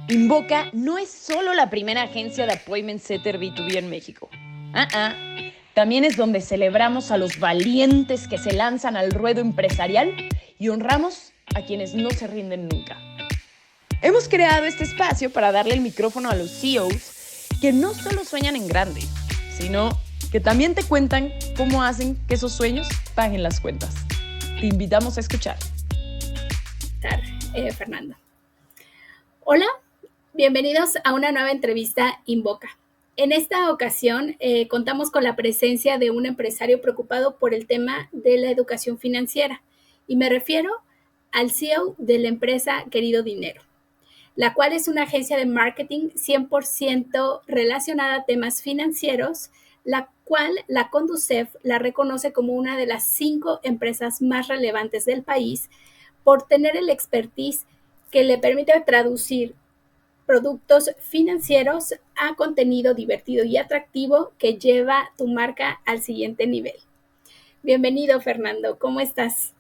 Invoca no es solo la primera agencia de appointment setter B2B en México. También es donde celebramos a los valientes que se lanzan al ruedo empresarial y honramos a quienes no se rinden nunca. Hemos creado este espacio para darle el micrófono a los CEOs que no solo sueñan en grande, sino que también te cuentan cómo hacen que esos sueños paguen las cuentas. Te invitamos a escuchar. Fernando. Hola, bienvenidos a una nueva entrevista Invoca. En esta ocasión contamos con la presencia de un empresario preocupado por el tema de la educación financiera y me refiero al CEO de la empresa Querido Dinero, la cual es una agencia de marketing 100% relacionada a temas financieros, la cual la Conducef la reconoce como una de las 5 empresas más relevantes del país por tener el expertise que le permite traducir productos financieros a contenido divertido y atractivo que lleva tu marca al siguiente nivel. Bienvenido, Fernando. ¿Cómo estás?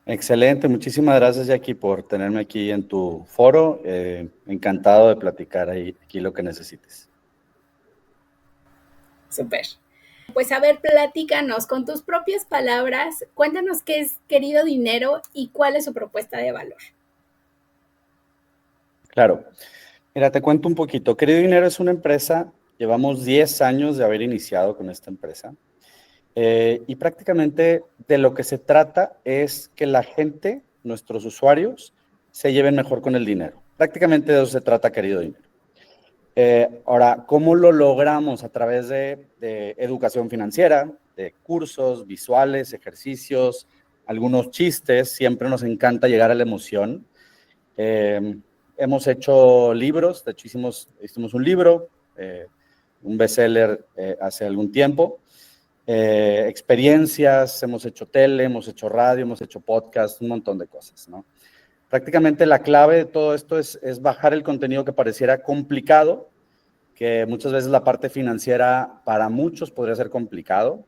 Excelente, muchísimas gracias, Jackie, por tenerme aquí en tu foro. Encantado de platicar aquí lo que necesites. Súper. Pues a ver, platícanos con tus propias palabras, cuéntanos qué es Querido Dinero y cuál es su propuesta de valor. Claro. Mira, te cuento un poquito. Querido Dinero es una empresa, llevamos 10 años de haber iniciado con esta empresa. Y prácticamente de lo que se trata es que la gente, nuestros usuarios, se lleven mejor con el dinero. Prácticamente de eso se trata Querido Dinero. Ahora, ¿cómo lo logramos? A través de educación financiera, de cursos, visuales, ejercicios, algunos chistes. Siempre nos encanta llegar a la emoción. Hemos hecho libros, de hecho hicimos un libro, un bestseller hace algún tiempo. Experiencias, hemos hecho tele, hemos hecho radio, hemos hecho podcast, un montón de cosas, ¿no? Prácticamente la clave de todo esto es bajar el contenido que pareciera complicado, que muchas veces la parte financiera para muchos podría ser complicado,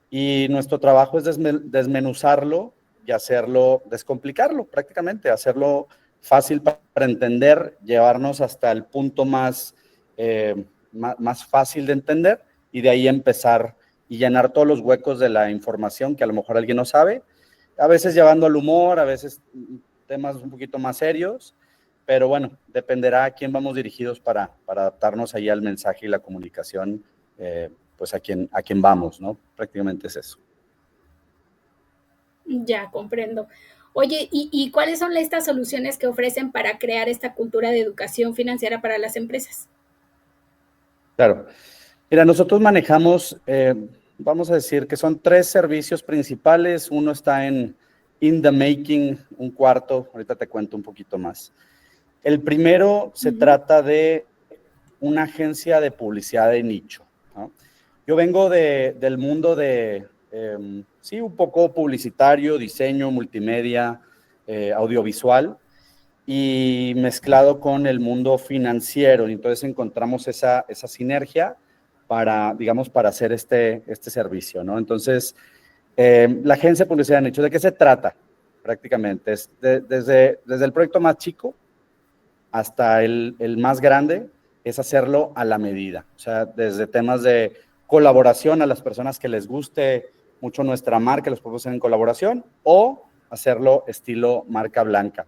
y nuestro trabajo es desmenuzarlo y hacerlo, descomplicarlo prácticamente, hacerlo fácil para entender, llevarnos hasta el punto más fácil de entender y de ahí empezar y llenar todos los huecos de la información que a lo mejor alguien no sabe, a veces llevando al humor, a veces temas un poquito más serios, pero bueno, dependerá a quién vamos dirigidos para adaptarnos ahí al mensaje y la comunicación, pues a quién vamos, ¿no? Prácticamente es eso. Ya, comprendo. Oye, ¿y cuáles son estas soluciones que ofrecen para crear esta cultura de educación financiera para las empresas? Claro. Mira, nosotros manejamos, vamos a decir que son 3 servicios principales. Uno está in the making, un cuarto, ahorita te cuento un poquito más. El primero se trata de una agencia de publicidad de nicho, ¿no? Yo vengo del mundo de, sí, un poco publicitario, diseño, multimedia, audiovisual, y mezclado con el mundo financiero. Y entonces encontramos esa sinergia para, digamos, para hacer este servicio, ¿no? Entonces, la agencia de publicidad de nicho, ¿de qué se trata? Prácticamente es desde el proyecto más chico hasta el más grande, es hacerlo a la medida. O sea, desde temas de colaboración a las personas que les guste mucho nuestra marca, los podemos hacer en colaboración, o hacerlo estilo marca blanca.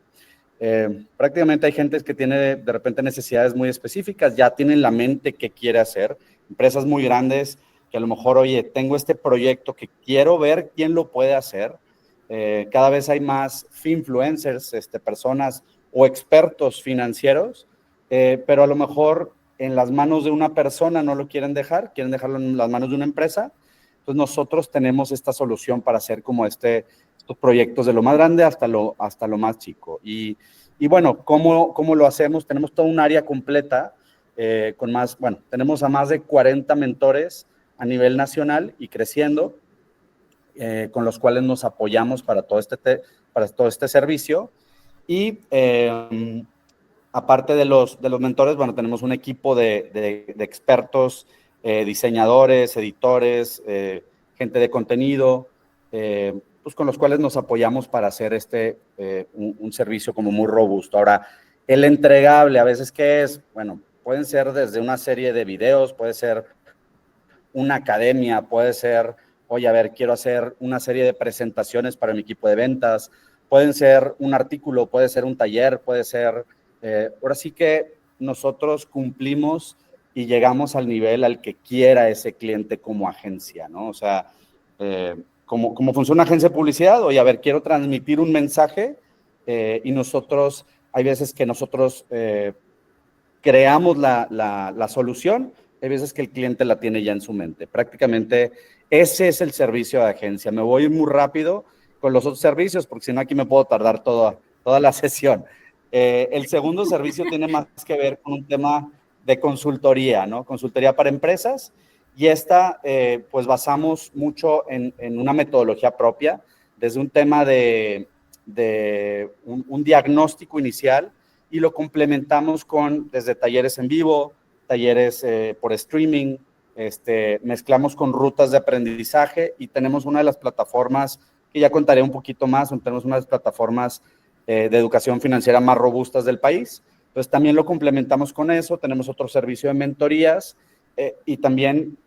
Prácticamente hay gente que tiene de repente necesidades muy específicas, ya tienen la mente que quiere hacer, empresas muy grandes que a lo mejor, oye, tengo este proyecto que quiero ver quién lo puede hacer. Cada vez hay más finfluencers, personas o expertos financieros, pero a lo mejor en las manos de una persona no lo quieren quieren dejarlo en las manos de una empresa. Entonces nosotros tenemos esta solución para hacer como estos proyectos de lo más grande hasta lo más chico. Y bueno, ¿cómo lo hacemos? Tenemos toda un área completa con tenemos a más de 40 mentores a nivel nacional y creciendo, con los cuales nos apoyamos para todo este servicio. Y aparte de los mentores, bueno, tenemos un equipo de expertos, diseñadores, editores, gente de contenido, pues, con los cuales nos apoyamos para hacer un servicio como muy robusto. Ahora, el entregable, a veces, ¿qué es? Bueno, pueden ser desde una serie de videos, puede ser una academia, puede ser, oye, a ver, quiero hacer una serie de presentaciones para mi equipo de ventas, pueden ser un artículo, puede ser un taller, puede ser, ahora sí que nosotros cumplimos y llegamos al nivel al que quiera ese cliente como agencia, ¿no? O sea, como funciona una agencia de publicidad, oye, a ver, quiero transmitir un mensaje y nosotros, hay veces que nosotros creamos la solución, hay veces que el cliente la tiene ya en su mente. Prácticamente ese es el servicio de agencia. Me voy muy rápido con los otros servicios, porque si no aquí me puedo tardar toda la sesión. El segundo servicio tiene más que ver con un tema de consultoría, ¿no? Consultoría para empresas, y pues basamos mucho en una metodología propia, desde un tema de un diagnóstico inicial, y lo complementamos desde talleres en vivo, talleres por streaming, mezclamos con rutas de aprendizaje, y tenemos una de las plataformas, que ya contaré un poquito más, tenemos una de las plataformas de educación financiera más robustas del país. Entonces también lo complementamos con eso. Tenemos otro servicio de mentorías y también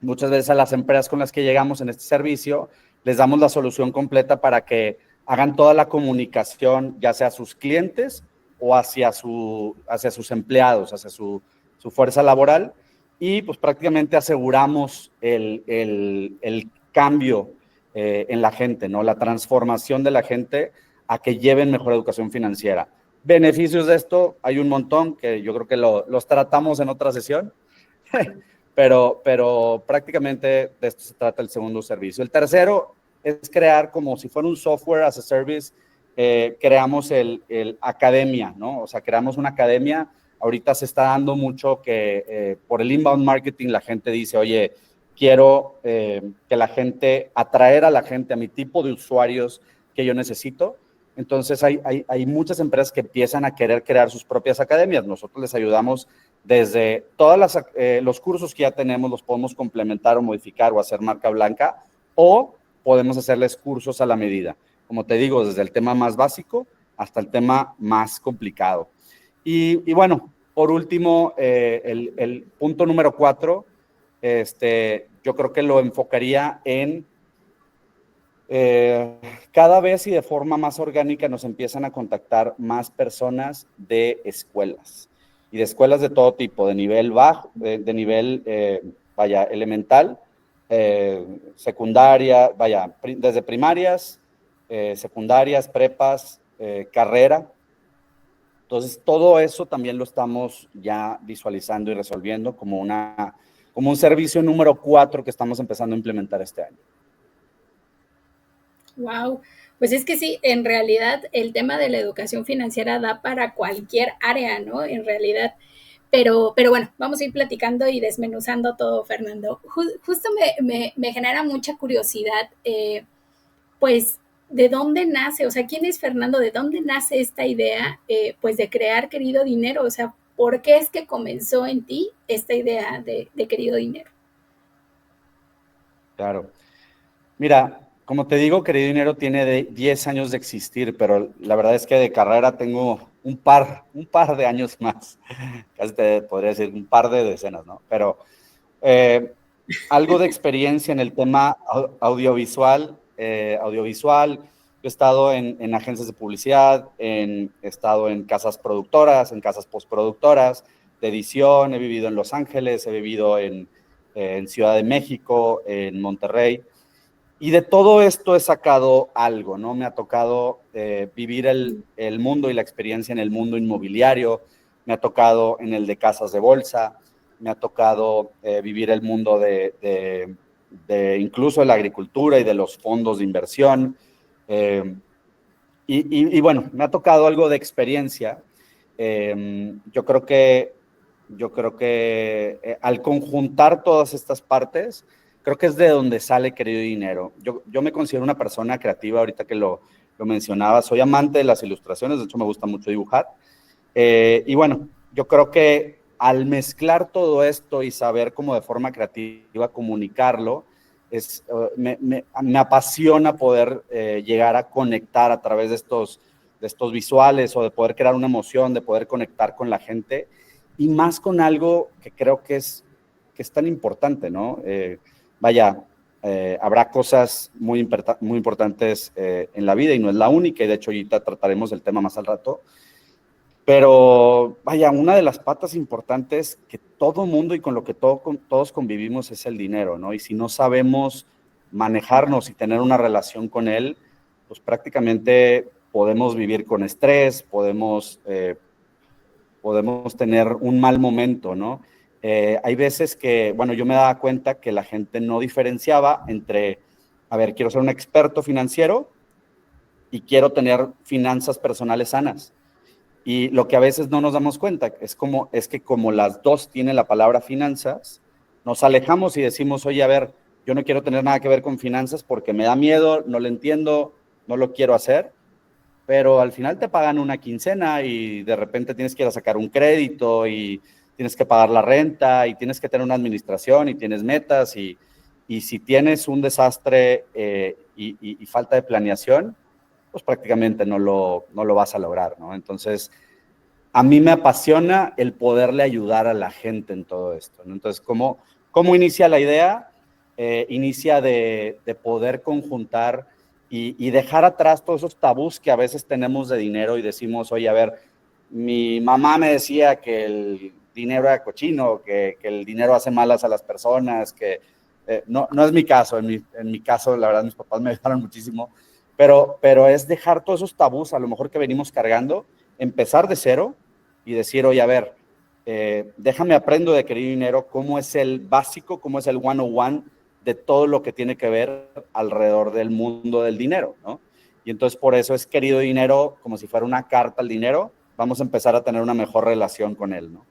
muchas veces a las empresas con las que llegamos en este servicio les damos la solución completa para que hagan toda la comunicación, ya sea a sus clientes o hacia sus empleados, hacia su fuerza laboral, y pues prácticamente aseguramos el cambio en la gente, ¿no? La transformación de la gente a que lleven mejor educación financiera. Beneficios de esto hay un montón, que yo creo que los tratamos en otra sesión, pero prácticamente de esto se trata el segundo servicio. El tercero es crear como si fuera un software as a service. Creamos el academia, ¿no? O sea, creamos una academia. Ahorita se está dando mucho que por el inbound marketing la gente dice, oye, quiero atraer a la gente, a mi tipo de usuarios que yo necesito. Entonces hay muchas empresas que empiezan a querer crear sus propias academias. Nosotros les ayudamos desde todos los cursos que ya tenemos, los podemos complementar o modificar o hacer marca blanca, o podemos hacerles cursos a la medida. Como te digo, desde el tema más básico hasta el tema más complicado. Y bueno, por último, el punto número 4, yo creo que lo enfocaría en cada vez y de forma más orgánica nos empiezan a contactar más personas de escuelas, y de escuelas de todo tipo, de nivel bajo, de nivel, elemental, secundaria, desde primarias, secundarias, prepas, carrera. Entonces, todo eso también lo estamos ya visualizando y resolviendo como un servicio número 4 que estamos empezando a implementar este año. Wow, pues es que sí, en realidad el tema de la educación financiera da para cualquier área, ¿no? En realidad. Pero bueno, vamos a ir platicando y desmenuzando todo, Fernando. Justo me genera mucha curiosidad, pues, ¿de dónde nace? O sea, ¿quién es Fernando? ¿De dónde nace esta idea, pues, de crear Querido Dinero? O sea, ¿por qué es que comenzó en ti esta idea de Querido Dinero? Claro. Mira, como te digo, Querido Dinero tiene 10 años de existir, pero la verdad es que de carrera tengo un par de años más. Casi te podría decir un par de decenas, ¿no? Pero algo de experiencia en el tema audiovisual. Yo he estado en agencias de publicidad, he estado en casas productoras, en casas postproductoras de edición, he vivido en Los Ángeles, he vivido en Ciudad de México, en Monterrey. Y de todo esto he sacado algo, ¿no? Me ha tocado vivir el mundo y la experiencia en el mundo inmobiliario, me ha tocado en el de casas de bolsa, me ha tocado vivir el mundo de incluso de la agricultura y de los fondos de inversión. Y bueno, me ha tocado algo de experiencia. Yo creo que al conjuntar todas estas partes, creo que es de donde sale Querido Dinero. Yo me considero una persona creativa, ahorita que lo mencionaba, soy amante de las ilustraciones, de hecho me gusta mucho dibujar. Y bueno, yo creo que al mezclar todo esto y saber cómo de forma creativa comunicarlo, me apasiona poder llegar a conectar a través de estos visuales o de poder crear una emoción, de poder conectar con la gente y más con algo que creo que es tan importante, ¿no? Habrá cosas muy importantes en la vida y no es la única, y de hecho ahorita trataremos el tema más al rato, pero una de las patas importantes que todo mundo y con lo que todos convivimos es el dinero, ¿no? Y si no sabemos manejarnos y tener una relación con él, pues prácticamente podemos vivir con estrés, podemos tener un mal momento, ¿no? Hay veces que, bueno, yo me daba cuenta que la gente no diferenciaba entre, a ver, quiero ser un experto financiero y quiero tener finanzas personales sanas. Y lo que a veces no nos damos cuenta es que como las dos tienen la palabra finanzas, nos alejamos y decimos, oye, a ver, yo no quiero tener nada que ver con finanzas porque me da miedo, no lo entiendo, no lo quiero hacer, pero al final te pagan una quincena y de repente tienes que ir a sacar un crédito y tienes que pagar la renta y tienes que tener una administración y tienes metas y si tienes un desastre y falta de planeación, pues prácticamente no lo vas a lograr, ¿no? Entonces, a mí me apasiona el poderle ayudar a la gente en todo esto, ¿no? Entonces, ¿cómo inicia la idea? Inicia de poder conjuntar y dejar atrás todos esos tabús que a veces tenemos de dinero y decimos, oye, a ver, mi mamá me decía que el dinero era cochino, que el dinero hace malas a las personas, que no es mi caso, en mi caso, la verdad, mis papás me ayudaron muchísimo, pero es dejar todos esos tabús, a lo mejor que venimos cargando, empezar de cero y decir, oye, a ver, déjame aprendo de querido dinero, cómo es el básico, cómo es el 101 de todo lo que tiene que ver alrededor del mundo del dinero, ¿no? Y entonces por eso es querido dinero, como si fuera una carta al dinero, vamos a empezar a tener una mejor relación con él, ¿no?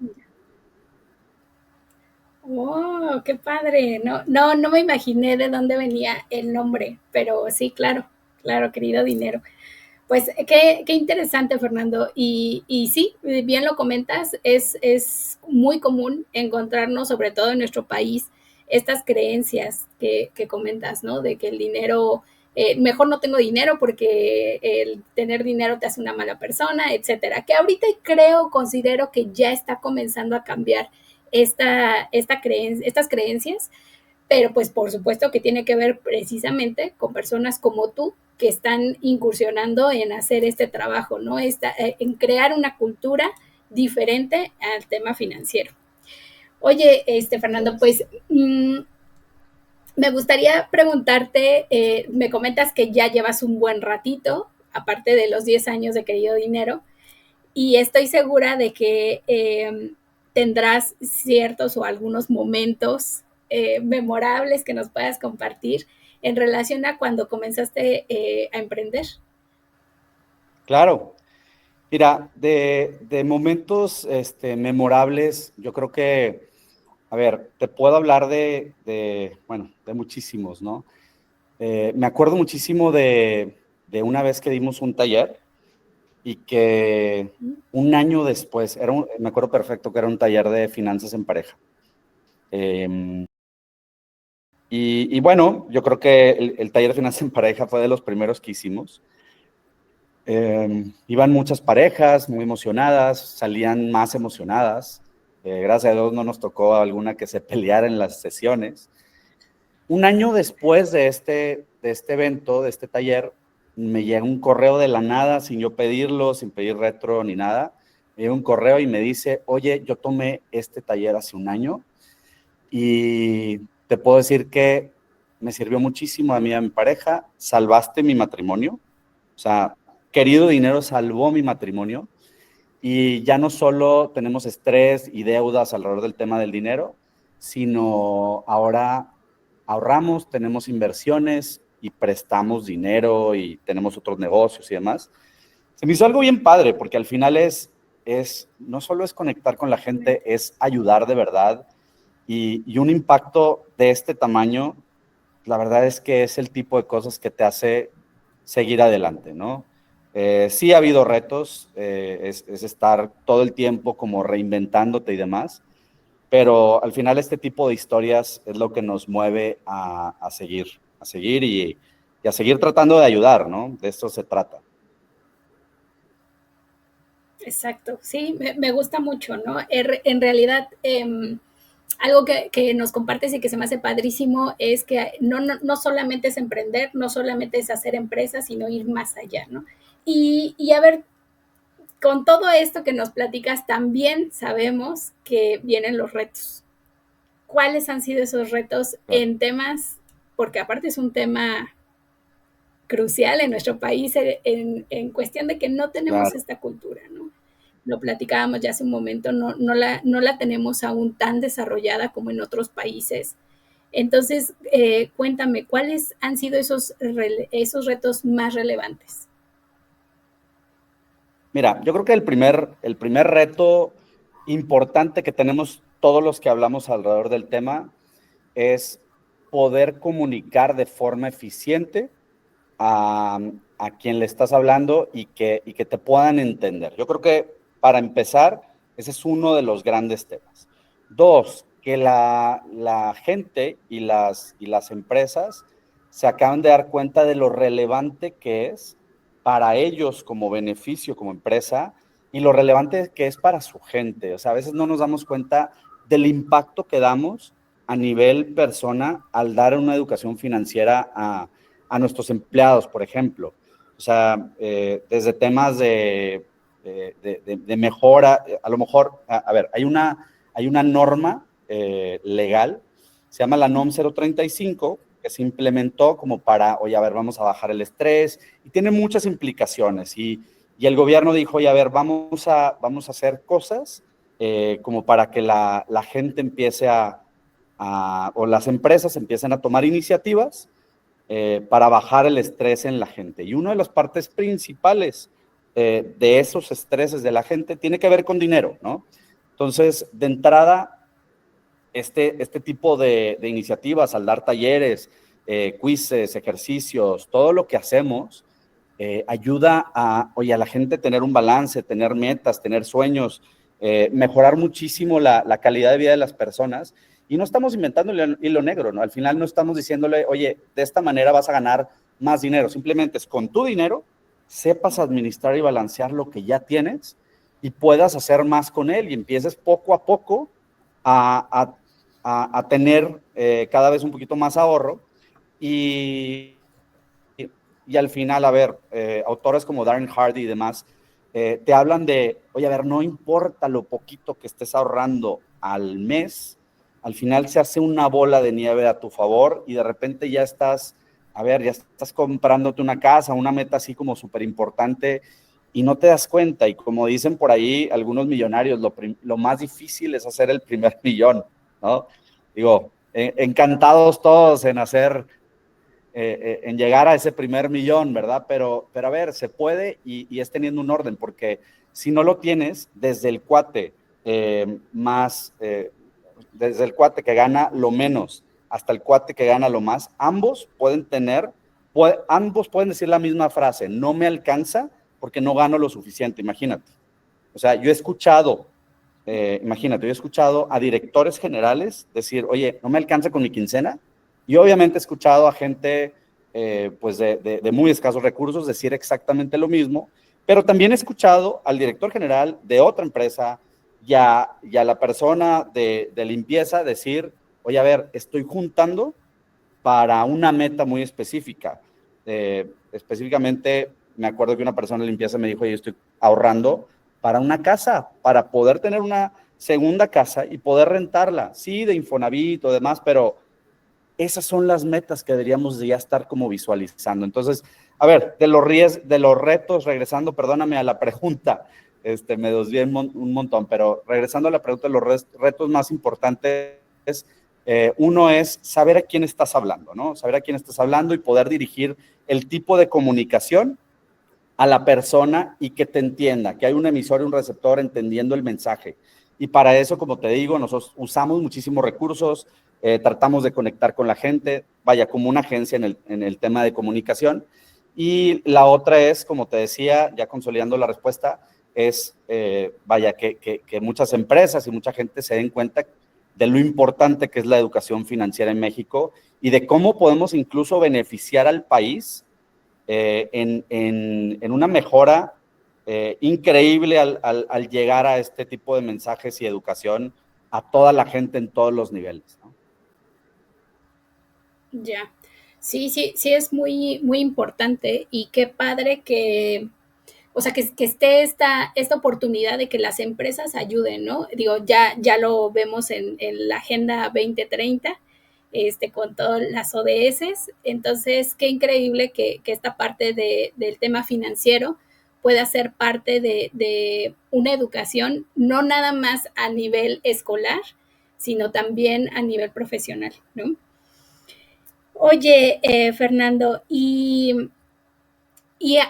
¡Oh, qué padre! No me imaginé de dónde venía el nombre, pero sí, claro, querido dinero. Pues qué interesante, Fernando. Y sí, bien lo comentas, es muy común encontrarnos, sobre todo en nuestro país, estas creencias que comentas, ¿no? De que el dinero, mejor no tengo dinero porque el tener dinero te hace una mala persona, etcétera. Que ahorita considero que ya está comenzando a cambiar estas creencias, pero pues por supuesto que tiene que ver precisamente con personas como tú que están incursionando en hacer este trabajo, ¿no? En crear una cultura diferente al tema financiero. Oye, Fernando, pues me gustaría preguntarte, me comentas que ya llevas un buen ratito, aparte de los 10 años de Querido Dinero, y estoy segura de que tendrás ciertos o algunos momentos memorables que nos puedas compartir en relación a cuando comenzaste a emprender. Claro. Mira, de momentos memorables, yo creo que, a ver, te puedo hablar de muchísimos, ¿no? Me acuerdo muchísimo de una vez que dimos un taller y que un año después, me acuerdo perfecto que era un taller de finanzas en pareja. Y bueno, yo creo que el taller de finanzas en pareja fue de los primeros que hicimos. Iban muchas parejas muy emocionadas, salían más emocionadas. Gracias a Dios no nos tocó alguna que se peleara en las sesiones. Un año después de este evento, de este taller, me llega un correo de la nada, sin yo pedirlo, sin pedir retro ni nada. Me llega un correo y me dice, oye, yo tomé este taller hace un año y te puedo decir que me sirvió muchísimo a mí y a mi pareja, salvaste mi matrimonio, o sea, querido dinero salvó mi matrimonio y ya no solo tenemos estrés y deudas alrededor del tema del dinero, sino ahora ahorramos, tenemos inversiones y prestamos dinero y tenemos otros negocios y demás. Se me hizo algo bien padre porque al final no solo es conectar con la gente, es ayudar de verdad y un impacto de este tamaño, la verdad es que es el tipo de cosas que te hace seguir adelante, ¿no? Sí ha habido retos, es estar todo el tiempo como reinventándote y demás, pero al final este tipo de historias es lo que nos mueve a seguir y a seguir tratando de ayudar, ¿no? De esto se trata. Exacto, sí, me gusta mucho, ¿no? En realidad, algo que nos compartes y que se me hace padrísimo es que no solamente es emprender, no solamente es hacer empresas, sino ir más allá, ¿no? Y a ver, con todo esto que nos platicas, también sabemos que vienen los retos. ¿Cuáles han sido esos retos en temas? Porque aparte es un tema crucial en nuestro país en cuestión de que no tenemos esta cultura, ¿no? Lo platicábamos ya hace un momento, no la tenemos aún tan desarrollada como en otros países. Entonces, cuéntame, ¿cuáles han sido esos retos más relevantes? Mira, yo creo que el primer reto importante que tenemos todos los que hablamos alrededor del tema es poder comunicar de forma eficiente a quien le estás hablando y que te puedan entender. Yo creo que para empezar, ese es uno de los grandes temas. Dos, que la gente y las empresas se acaban de dar cuenta de lo relevante que es para ellos como beneficio, como empresa, y lo relevante que es para su gente. O sea, a veces no nos damos cuenta del impacto que damos a nivel persona al dar una educación financiera a nuestros empleados, por ejemplo. O sea, desde temas de mejora, a lo mejor, a ver, hay una norma legal, se llama la NOM 035, que se implementó como para, oye, a ver, vamos a bajar el estrés, y tiene muchas implicaciones, y el gobierno dijo, oye, a ver, vamos a hacer cosas como para que la gente empiece o las empresas empiecen a tomar iniciativas para bajar el estrés en la gente. Y una de las partes principales de esos estreses de la gente tiene que ver con dinero, ¿no? Entonces, de entrada, este tipo de iniciativas, al dar talleres, quizzes, ejercicios, todo lo que hacemos, ayuda a la gente tener un balance, tener metas, tener sueños, mejorar muchísimo la calidad de vida de las personas. Y no estamos inventando el hilo negro, ¿no? Al final no estamos diciéndole, oye, de esta manera vas a ganar más dinero. Simplemente es con tu dinero, sepas administrar y balancear lo que ya tienes y puedas hacer más con él y empieces poco a poco a tener cada vez un poquito más ahorro y al final, a ver, autores como Darren Hardy y demás, te hablan de, oye, a ver, no importa lo poquito que estés ahorrando al mes, al final se hace una bola de nieve a tu favor y de repente ya estás comprándote una casa, una meta así como súper importante y no te das cuenta. Y como dicen por ahí algunos millonarios, lo más difícil es hacer el primer millón, ¿no? Digo, encantados todos en hacer... en llegar a ese primer millón, ¿verdad? Pero a ver, se puede y es teniendo un orden, porque si no lo tienes, desde el cuate desde el cuate que gana lo menos hasta el cuate que gana lo más, ambos pueden decir la misma frase, no me alcanza porque no gano lo suficiente, imagínate. O sea, yo he escuchado a directores generales decir, oye, no me alcanza con mi quincena. Y obviamente he escuchado a gente pues de muy escasos recursos decir exactamente lo mismo, pero también he escuchado al director general de otra empresa y a la persona de limpieza decir, oye, a ver, estoy juntando para una meta muy específica. Específicamente, me acuerdo que una persona de limpieza me dijo, oye, estoy ahorrando para una casa, para poder tener una segunda casa y poder rentarla, sí, de Infonavit o demás, pero esas son las metas que deberíamos de ya estar como visualizando. Entonces, a ver, de los retos, regresando, perdóname a la pregunta, me desvié un montón, pero regresando a la pregunta, los retos más importantes, uno es saber a quién estás hablando, ¿no? Saber a quién estás hablando y poder dirigir el tipo de comunicación a la persona y que te entienda, que hay un emisor y un receptor entendiendo el mensaje. Y para eso, como te digo, nosotros usamos muchísimos recursos, tratamos de conectar con la gente, vaya, como una agencia en el tema de comunicación. Y la otra es, como te decía, ya consolidando la respuesta, es, vaya, que muchas empresas y mucha gente se den cuenta de lo importante que es la educación financiera en México y de cómo podemos incluso beneficiar al país en una mejora increíble al llegar a este tipo de mensajes y educación a toda la gente en todos los niveles, ¿no? Ya, sí, sí, sí es muy, muy importante y qué padre que, o sea, que esté esta oportunidad de que las empresas ayuden, ¿no? Digo, ya lo vemos en la Agenda 2030, con todas las ODS. Entonces, qué increíble que esta parte del tema financiero pueda ser parte de una educación, no nada más a nivel escolar, sino también a nivel profesional, ¿no? Oye, Fernando, y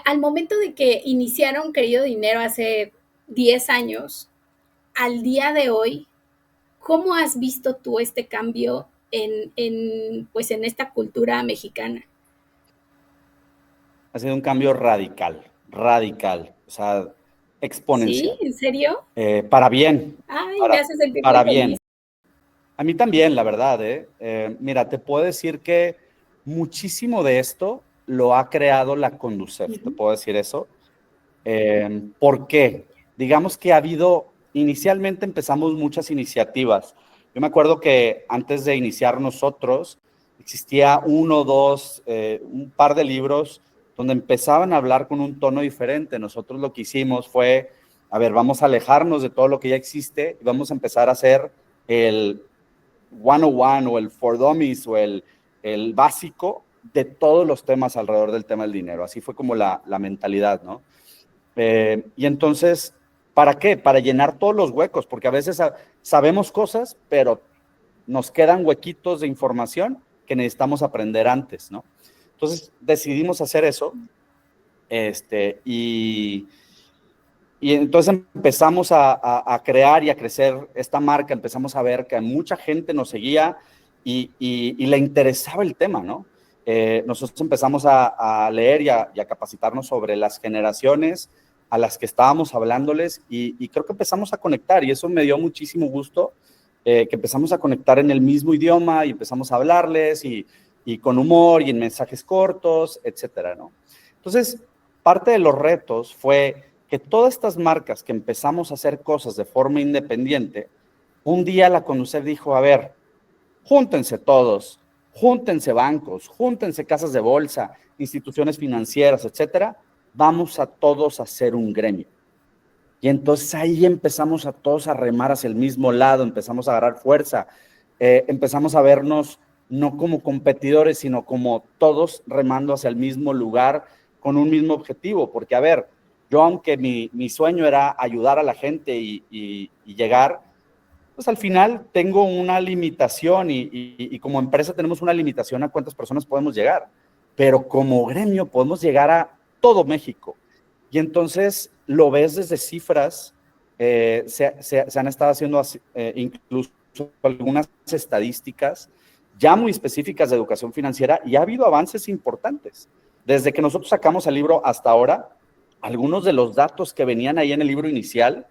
al momento de que iniciaron Querido Dinero hace 10 años, al día de hoy, ¿cómo has visto tú este cambio pues en esta cultura mexicana? Ha sido un cambio radical, o sea, ¿Sí? exponencial. ¿En serio? Para bien, Ay, me hace sentir muy para feliz. bien. A mí también, la verdad, ¿eh? Mira, te puedo decir que muchísimo de esto lo ha creado la Conducef, te Ujú. puedo decir eso. ¿Por qué? Digamos que ha habido, inicialmente empezamos muchas iniciativas. Yo me acuerdo que antes de iniciar nosotros, existía uno, dos, un par de libros donde empezaban a hablar con un tono diferente. Nosotros lo que hicimos fue, a ver, vamos a alejarnos de todo lo que ya existe y vamos a empezar a hacer el 101 o el For Dummies o el básico de todos los temas alrededor del tema del dinero. Así fue como la mentalidad, ¿no? Y entonces, ¿para qué? Para llenar todos los huecos, porque a veces sabemos cosas, pero nos quedan huequitos de información que necesitamos aprender antes, ¿no? Entonces decidimos hacer eso, y entonces empezamos a crear y a crecer esta marca, empezamos a ver que mucha gente nos seguía y le interesaba el tema, ¿no? Nosotros empezamos a leer y a capacitarnos sobre las generaciones a las que estábamos hablándoles y creo que empezamos a conectar y eso me dio muchísimo gusto, que empezamos a conectar en el mismo idioma y empezamos a hablarles y con humor y en mensajes cortos, etcétera, ¿no? Entonces, parte de los retos fue que todas estas marcas que empezamos a hacer cosas de forma independiente, un día la Conducef dijo, a ver, júntense todos, júntense bancos, júntense casas de bolsa, instituciones financieras, etcétera, vamos a todos a hacer un gremio. Y entonces ahí empezamos a todos a remar hacia el mismo lado, empezamos a agarrar fuerza, empezamos a vernos no como competidores, sino como todos remando hacia el mismo lugar con un mismo objetivo, porque a ver, yo aunque mi sueño era ayudar a la gente y llegar, pues al final tengo una limitación y como empresa tenemos una limitación a cuántas personas podemos llegar, pero como gremio podemos llegar a todo México. Y entonces lo ves desde cifras, se han estado haciendo incluso algunas estadísticas ya muy específicas de educación financiera y ha habido avances importantes. Desde que nosotros sacamos el libro hasta ahora, algunos de los datos que venían ahí en el libro inicial,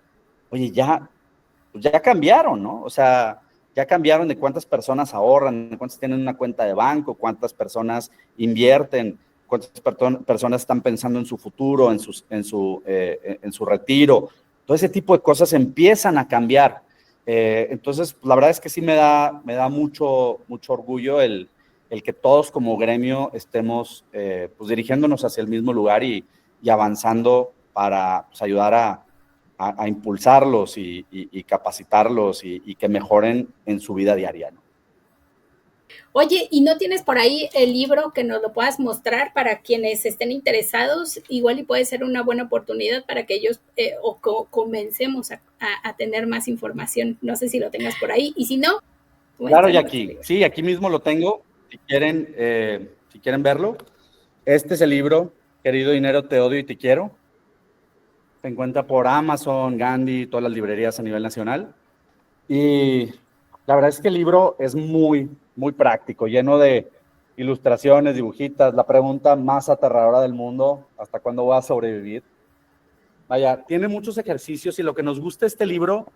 oye, ya cambiaron, ¿no? O sea, ya cambiaron de cuántas personas ahorran, de cuántas tienen una cuenta de banco, cuántas personas invierten, cuántas personas están pensando en su futuro, en su retiro. Todo ese tipo de cosas empiezan a cambiar. Entonces, la verdad es que sí me da mucho orgullo el que todos como gremio estemos pues dirigiéndonos hacia el mismo lugar y avanzando para pues, ayudar a impulsarlos y capacitarlos y que mejoren en su vida diaria, ¿no? Oye, ¿y no tienes por ahí el libro que nos lo puedas mostrar para quienes estén interesados? Igual y puede ser una buena oportunidad para que ellos comencemos a tener más información. No sé si lo tengas por ahí. Y si no, claro, Jackie. Sí, aquí mismo lo tengo. Si quieren verlo. Este es el libro, Querido Dinero, te odio y te quiero. Se encuentra por Amazon, Gandhi, todas las librerías a nivel nacional. Y la verdad es que el libro es muy, muy práctico, lleno de ilustraciones, dibujitas, la pregunta más aterradora del mundo, ¿hasta cuándo voy a sobrevivir? Vaya, tiene muchos ejercicios y lo que nos gusta de este libro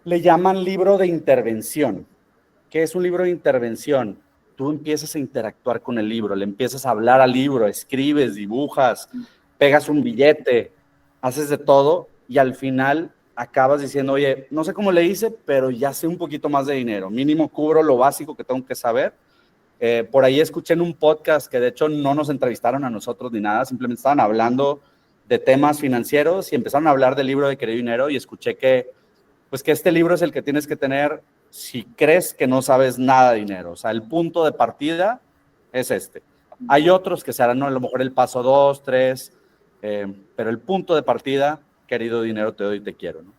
Le llaman libro de intervención. ¿Qué es un libro de intervención? Tú empiezas a interactuar con el libro, le empiezas a hablar al libro, escribes, dibujas, pegas un billete, haces de todo y al final acabas diciendo, oye, no sé cómo le hice, pero ya sé un poquito más de dinero. Mínimo cubro lo básico que tengo que saber. Por ahí escuché en un podcast que de hecho no nos entrevistaron a nosotros ni nada, simplemente estaban hablando de temas financieros y empezaron a hablar del libro de Querido Dinero y escuché que pues que este libro es el que tienes que tener si crees que no sabes nada de dinero. O sea, el punto de partida es este. Hay otros que serán, ¿no? A lo mejor el paso 2, 3, pero el punto de partida, querido dinero, te doy y te quiero, ¿no?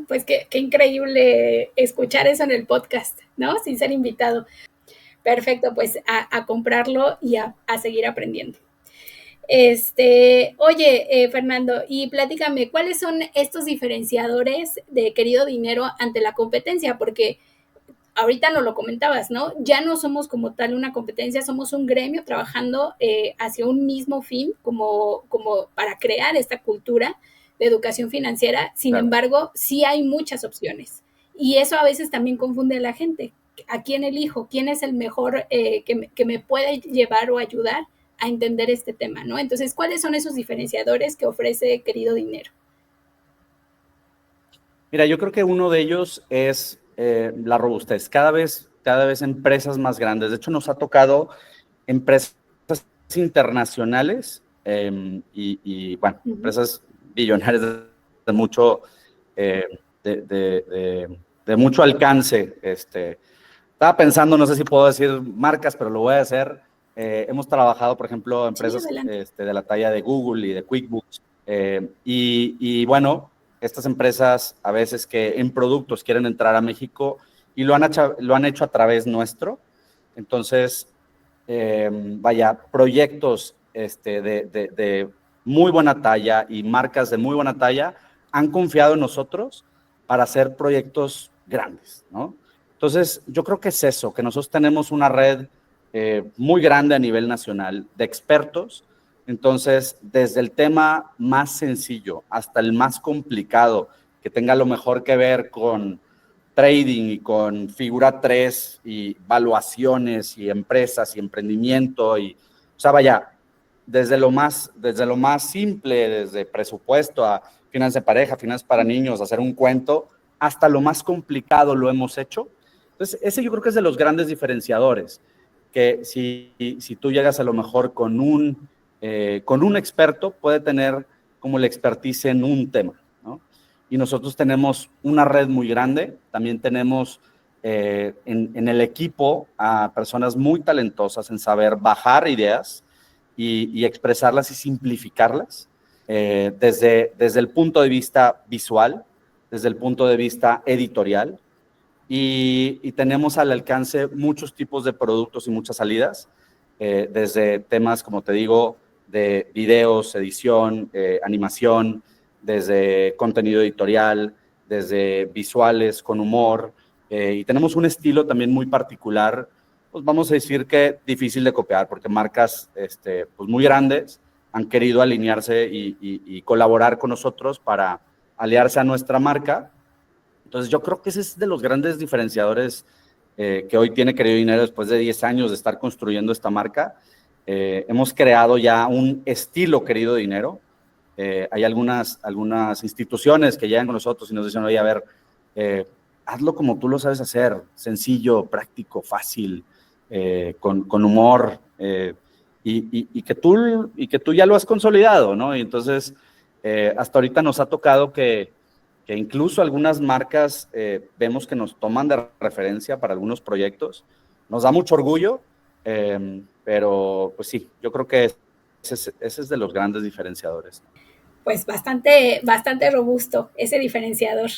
Pues qué increíble escuchar eso en el podcast, ¿no? Sin ser invitado. Perfecto, pues a comprarlo y a seguir aprendiendo. Oye, Fernando, y platícame, ¿cuáles son estos diferenciadores de Querido Dinero ante la competencia? Porque ahorita nos lo comentabas, ¿no? Ya no somos como tal una competencia, somos un gremio trabajando hacia un mismo fin, como para crear esta cultura de educación financiera. Sin Claro. embargo, sí hay muchas opciones. Y eso a veces también confunde a la gente. ¿A quién elijo? ¿Quién es el mejor que me puede llevar o ayudar a entender este tema, ¿no? Entonces, ¿cuáles son esos diferenciadores que ofrece Querido Dinero? Mira, yo creo que uno de ellos es la robustez. Cada vez empresas más grandes. De hecho, nos ha tocado empresas internacionales bueno, empresas billonarias de mucho, de mucho alcance. Estaba pensando, no sé si puedo decir marcas, pero lo voy a hacer. Hemos trabajado, por ejemplo, empresas de la talla de Google y de QuickBooks. Y bueno, estas empresas a veces que en productos quieren entrar a México y lo han hecho a través nuestro. Entonces, vaya, proyectos de muy buena talla y marcas de muy buena talla han confiado en nosotros para hacer proyectos grandes, ¿no? Entonces, yo creo que es eso, que nosotros tenemos una red muy grande a nivel nacional de expertos. Entonces, desde el tema más sencillo hasta el más complicado, que tenga lo mejor que ver con trading y con figura 3 y valuaciones y empresas y emprendimiento o sea, vaya, desde lo más simple, desde presupuesto a finanzas de pareja, finanzas para niños, hacer un cuento, hasta lo más complicado lo hemos hecho. Entonces, ese yo creo que es de los grandes diferenciadores, que si tú llegas a lo mejor con un experto, puede tener como la expertise en un tema, ¿no? Y nosotros tenemos una red muy grande, también tenemos en el equipo a personas muy talentosas en saber bajar ideas y expresarlas y simplificarlas desde el punto de vista visual, desde el punto de vista editorial, y tenemos al alcance muchos tipos de productos y muchas salidas, desde temas, como te digo, de videos, edición, animación, desde contenido editorial, desde visuales con humor, y tenemos un estilo también muy particular, pues vamos a decir que difícil de copiar, porque marcas pues muy grandes han querido alinearse y colaborar con nosotros para aliarse a nuestra marca. Entonces, yo creo que ese es de los grandes diferenciadores que hoy tiene Querido Dinero después de 10 años de estar construyendo esta marca. Hemos creado ya un estilo Querido Dinero. Hay algunas instituciones que llegan con nosotros y nos dicen, oye, a ver, hazlo como tú lo sabes hacer, sencillo, práctico, fácil, con humor, y que tú ya lo has consolidado, ¿no? Y entonces, hasta ahorita nos ha tocado que incluso algunas marcas vemos que nos toman de referencia para algunos proyectos. Nos da mucho orgullo, pero pues sí, yo creo que ese es de los grandes diferenciadores. Pues bastante robusto ese diferenciador.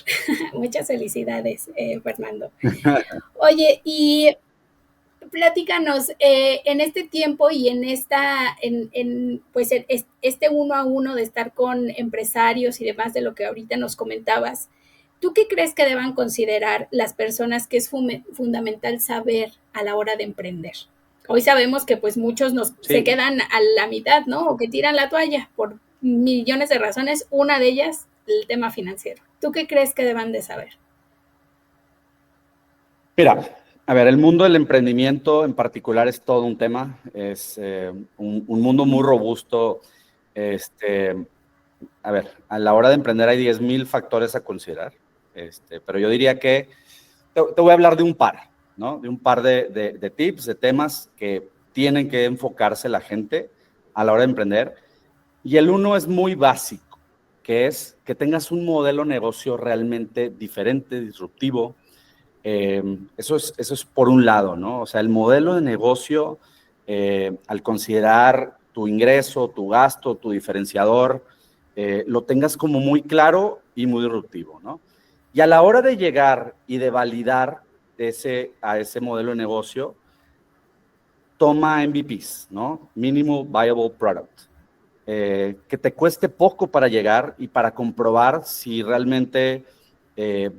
Muchas felicidades, Fernando. Oye, y platícanos, en este tiempo y en pues este uno a uno de estar con empresarios y demás de lo que ahorita nos comentabas, ¿tú qué crees que deban considerar las personas que es fundamental saber a la hora de emprender? Hoy sabemos que pues muchos se quedan a la mitad, ¿no? O que tiran la toalla por millones de razones. Una de ellas, el tema financiero. ¿Tú qué crees que deban de saber? Mira, a ver, el mundo del emprendimiento en particular es todo un tema, es un mundo muy robusto. A ver, a la hora de emprender hay 10,000 factores a considerar, pero yo diría que te voy a hablar de un par, ¿no? De un par de tips, de temas que tienen que enfocarse la gente a la hora de emprender. Y el uno es muy básico, que es que tengas un modelo de negocio realmente diferente, disruptivo. Eso es por un lado, ¿no? O sea, el modelo de negocio, al considerar tu ingreso, tu gasto, tu diferenciador, lo tengas como muy claro y muy disruptivo, ¿no? Y a la hora de llegar y de validar a ese modelo de negocio, toma MVPs, ¿no? Minimal Viable Product. Que te cueste poco para llegar y para comprobar si realmente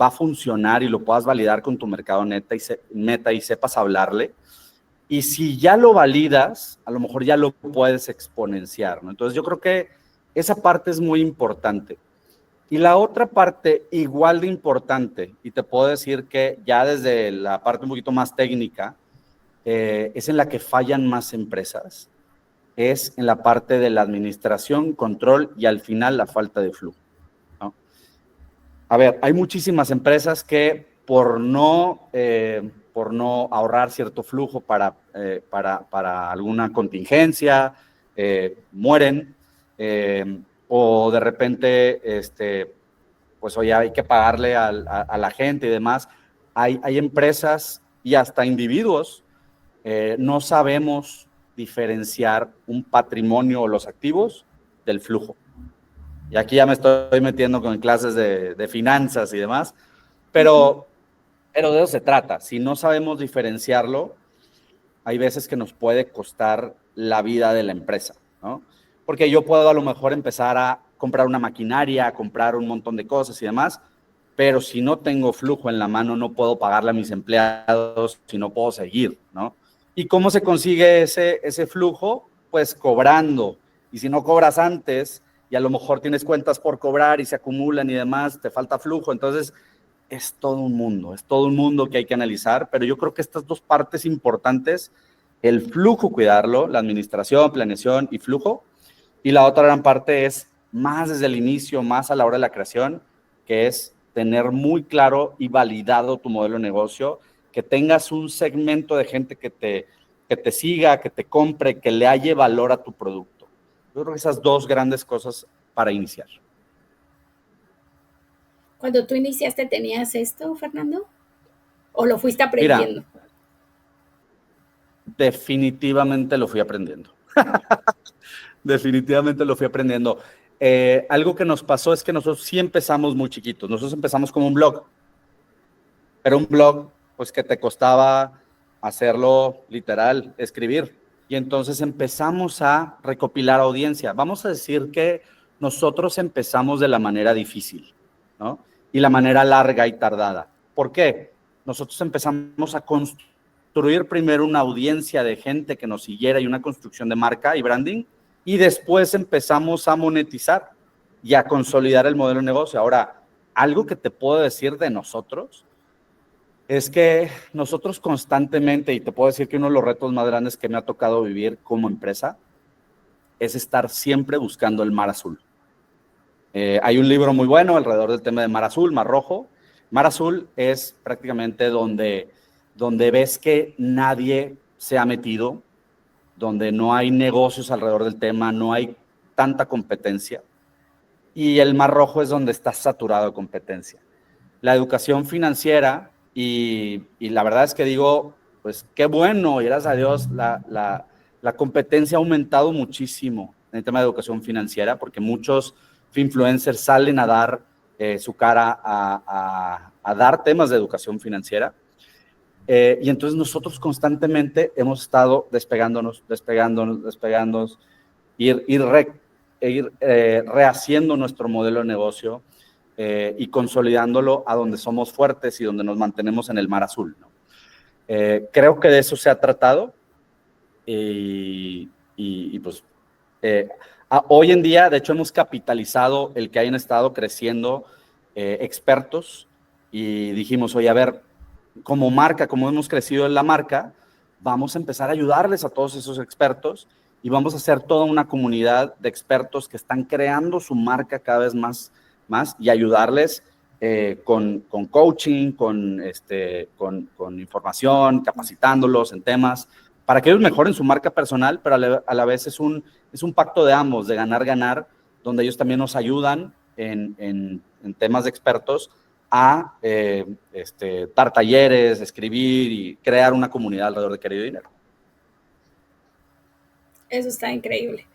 va a funcionar y lo puedas validar con tu mercado meta y sepas hablarle. Y si ya lo validas, a lo mejor ya lo puedes exponenciar, ¿no? Entonces yo creo que esa parte es muy importante. Y la otra parte igual de importante, y te puedo decir que ya desde la parte un poquito más técnica, es en la que fallan más empresas, es en la parte de la administración, control y al final la falta de flujo, ¿no? A ver, hay muchísimas empresas que por no ahorrar cierto flujo para alguna contingencia, mueren, o de repente, pues oye, hay que pagarle a la gente y demás. Hay empresas y hasta individuos, no sabemos diferenciar un patrimonio o los activos del flujo. Y aquí ya me estoy metiendo con clases de finanzas y demás, pero de eso se trata. Si no sabemos diferenciarlo, hay veces que nos puede costar la vida de la empresa, ¿no? Porque yo puedo a lo mejor empezar a comprar una maquinaria, a comprar un montón de cosas y demás, pero si no tengo flujo en la mano, no puedo pagarle a mis empleados, si no puedo seguir, ¿no? ¿Y cómo se consigue ese flujo? Pues cobrando. Y si no cobras antes y a lo mejor tienes cuentas por cobrar y se acumulan y demás, te falta flujo. Entonces, es todo un mundo que hay que analizar, pero yo creo que estas dos partes importantes, el flujo, cuidarlo, la administración, planeación y flujo, y la otra gran parte es más desde el inicio, más a la hora de la creación, que es tener muy claro y validado tu modelo de negocio, que tengas un segmento de gente que te siga, que te compre, que le halle valor a tu producto. Yo creo que esas dos grandes cosas para iniciar. Cuando tú iniciaste, ¿tenías esto, Fernando? ¿O lo fuiste aprendiendo? Mira, definitivamente lo fui aprendiendo. Definitivamente lo fui aprendiendo. Algo que nos pasó es que nosotros sí empezamos muy chiquitos. Nosotros empezamos como un blog, pero un blog pues que te costaba hacerlo literal, escribir. Y entonces empezamos a recopilar audiencia. Vamos a decir que nosotros empezamos de la manera difícil, ¿no? Y la manera larga y tardada. ¿Por qué? Nosotros empezamos a construir primero una audiencia de gente que nos siguiera y una construcción de marca y branding, y después empezamos a monetizar y a consolidar el modelo de negocio. Ahora, algo que te puedo decir de nosotros es que nosotros constantemente, y te puedo decir que uno de los retos más grandes que me ha tocado vivir como empresa es estar siempre buscando el mar azul. Hay un libro muy bueno alrededor del tema de mar azul, mar rojo. Mar azul es prácticamente donde ves que nadie se ha metido, donde no hay negocios alrededor del tema, no hay tanta competencia. Y el mar rojo es donde está saturado de competencia. La educación financiera, y la verdad es que digo, pues qué bueno, y gracias a Dios, la competencia ha aumentado muchísimo en el tema de educación financiera, porque muchos influencers salen a dar su cara a dar temas de educación financiera. Y entonces nosotros constantemente hemos estado despegándonos, ir rehaciendo nuestro modelo de negocio y consolidándolo a donde somos fuertes y donde nos mantenemos en el mar azul, ¿no? Creo que de eso se ha tratado y pues Hoy en día, de hecho, hemos capitalizado el que hayan estado creciendo expertos y dijimos, oye, a ver, como marca, como hemos crecido en la marca, vamos a empezar a ayudarles a todos esos expertos y vamos a hacer toda una comunidad de expertos que están creando su marca cada vez más y ayudarles con coaching, con información, capacitándolos en temas, para que ellos mejoren su marca personal, pero a la vez es un pacto de ambos, de ganar, donde ellos también nos ayudan en temas de expertos a dar talleres, escribir y crear una comunidad alrededor de Querido Dinero. Eso está increíble.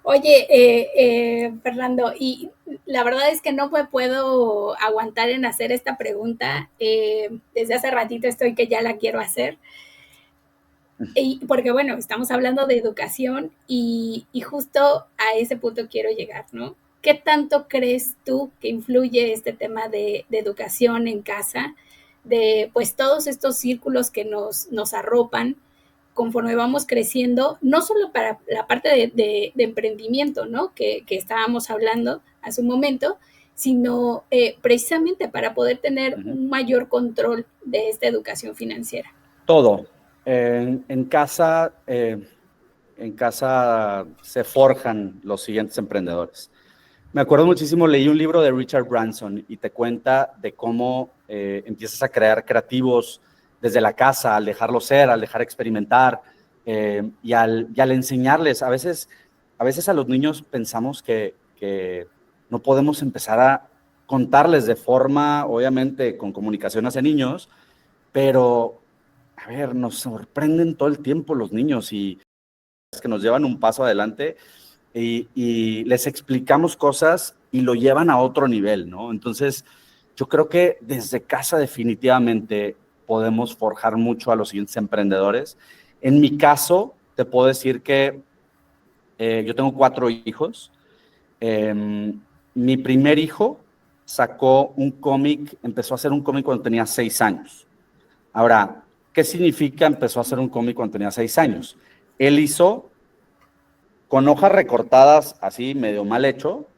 Oye, Fernando, y la verdad es que no me puedo aguantar en hacer esta pregunta. Desde hace ratito estoy que ya la quiero hacer. Y porque, bueno, estamos hablando de educación y justo a ese punto quiero llegar, ¿no? ¿Qué tanto crees tú que influye este tema de educación en casa, de pues todos estos círculos que nos arropan conforme vamos creciendo, no solo para la parte de emprendimiento, ¿no? Que estábamos hablando hace un momento, sino precisamente para poder tener un mayor control de esta educación financiera? Todo. En casa se forjan los siguientes emprendedores. Me acuerdo muchísimo, leí un libro de Richard Branson y te cuenta de cómo empiezas a crear creativos desde la casa, al dejarlo ser, al dejar experimentar y al enseñarles. A veces a los niños pensamos que no podemos empezar a contarles de forma, obviamente, con comunicación hacia niños, pero, a ver, nos sorprenden todo el tiempo los niños y es que nos llevan un paso adelante y les explicamos cosas y lo llevan a otro nivel, ¿no? Entonces, yo creo que desde casa definitivamente podemos forjar mucho a los siguientes emprendedores. En mi caso, te puedo decir que yo tengo 4 hijos. Mi primer hijo sacó un cómic, empezó a hacer un cómic cuando tenía 6 años. Ahora, ¿qué significa empezó a hacer un cómic cuando tenía 6 años? Él hizo con hojas recortadas, así medio mal hecho,